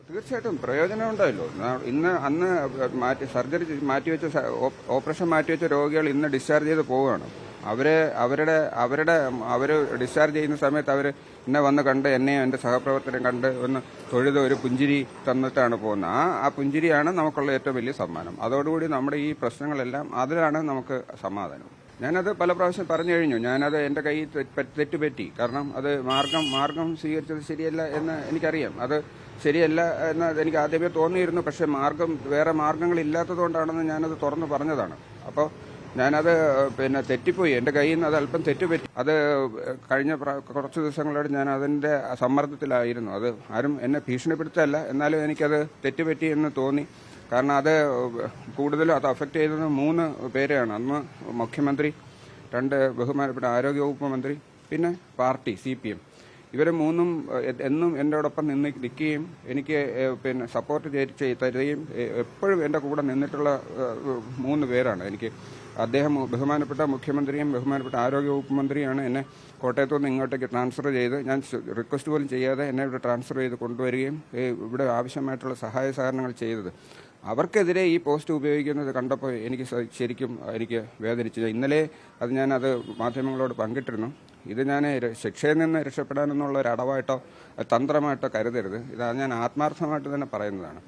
തീർച്ചയായിട്ടും പ്രയോജനം ഉണ്ടായല്ലോ. അന്ന് മാറ്റിവെച്ച ഓപ്പറേഷൻ മാറ്റിവെച്ച രോഗികൾ ഇന്ന് ഡിസ്ചാർജ് ചെയ്ത് പോവുകയാണ്. അവര് ഡിസ്ചാർജ് ചെയ്യുന്ന സമയത്ത് അവർ എന്നെ വന്ന് കണ്ട്, എന്നെയും എന്റെ സഹപ്രവർത്തകരെ കണ്ട് ഒന്ന് തൊഴുത് ഒരു പുഞ്ചിരി തന്നിട്ടാണ് പോകുന്നത്. ആ പുഞ്ചിരിയാണ് നമുക്കുള്ള ഏറ്റവും വലിയ സമ്മാനം. അതോടുകൂടി നമ്മുടെ ഈ പ്രശ്നങ്ങളെല്ലാം അതിലാണ് നമുക്ക് സമാധാനം. ഞാനത് പല പ്രാവശ്യം പറഞ്ഞു കഴിഞ്ഞു. ഞാനത് എന്റെ കയ്യിൽ തെറ്റുപറ്റി. കാരണം അത് മാർഗം സ്വീകരിച്ചത് ശരിയല്ല എന്ന് എനിക്കറിയാം. അത് ശരിയല്ല എന്ന് എനിക്ക് ആദ്യമേ തോന്നിയിരുന്നു. പക്ഷെ വേറെ മാർഗങ്ങളില്ലാത്തതുകൊണ്ടാണെന്ന് ഞാനത് തുറന്നു പറഞ്ഞതാണ്. അപ്പോൾ ഞാനത് തെറ്റിപ്പോയി. എന്റെ കയ്യിൽ നിന്ന് അത് അല്പം തെറ്റുപറ്റി. അത് കഴിഞ്ഞ കുറച്ച് ദിവസങ്ങളോട് ഞാൻ അതിന്റെ സമ്മർദ്ദത്തിലായിരുന്നു. അത് ആരും എന്നെ ഭീഷണിപ്പെടുത്തല്ല, എന്നാലും എനിക്കത് തെറ്റുപറ്റി എന്ന് തോന്നി. കാരണം അത് കൂടുതലും അത് അഫക്ട് ചെയ്തത് 3 പേരെയാണ്. അന്ന് മുഖ്യമന്ത്രി, 2 ബഹുമാനപ്പെട്ട ആരോഗ്യവകുപ്പ് മന്ത്രി, പിന്നെ പാർട്ടി CPM. ഇവരെ 3 എന്നും എന്നോടൊപ്പം നിൽക്കുകയും എനിക്ക് സപ്പോർട്ട് തരികയും എപ്പോഴും എന്റെ കൂടെ നിന്നിട്ടുള്ള 3 പേരാണ്. എനിക്ക് ബഹുമാനപ്പെട്ട മുഖ്യമന്ത്രിയും ബഹുമാനപ്പെട്ട ആരോഗ്യവകുപ്പ് മന്ത്രിയാണ് എന്നെ കോട്ടയത്തുനിന്ന് ഇങ്ങോട്ടേക്ക് ട്രാൻസ്ഫർ ചെയ്ത്, ഞാൻ റിക്വസ്റ്റ് പോലും ചെയ്യാതെ എന്നെ ഇവിടെ ട്രാൻസ്ഫർ ചെയ്ത് കൊണ്ടുവരികയും ഇവിടെ ആവശ്യമായിട്ടുള്ള സഹായ സഹകരണങ്ങൾ ചെയ്തത്. അവർക്കെതിരെ ഈ പോസ്റ്റ് ഉപയോഗിക്കുന്നത് കണ്ടപ്പോൾ ശരിക്കും എനിക്ക് വേദനിച്ചു. ഇന്നലെ ഞാനത് മാധ്യമങ്ങളോട് പങ്കിട്ടിരുന്നു. ഇത് ഞാൻ ശിക്ഷയിൽ നിന്ന് രക്ഷപ്പെടാനെന്നുള്ള ഒരു അടവായിട്ടോ തന്ത്രമായിട്ടോ കരുതരുത്. ഇത് ഞാൻ ആത്മാർത്ഥമായിട്ട് തന്നെ പറയുന്നതാണ്.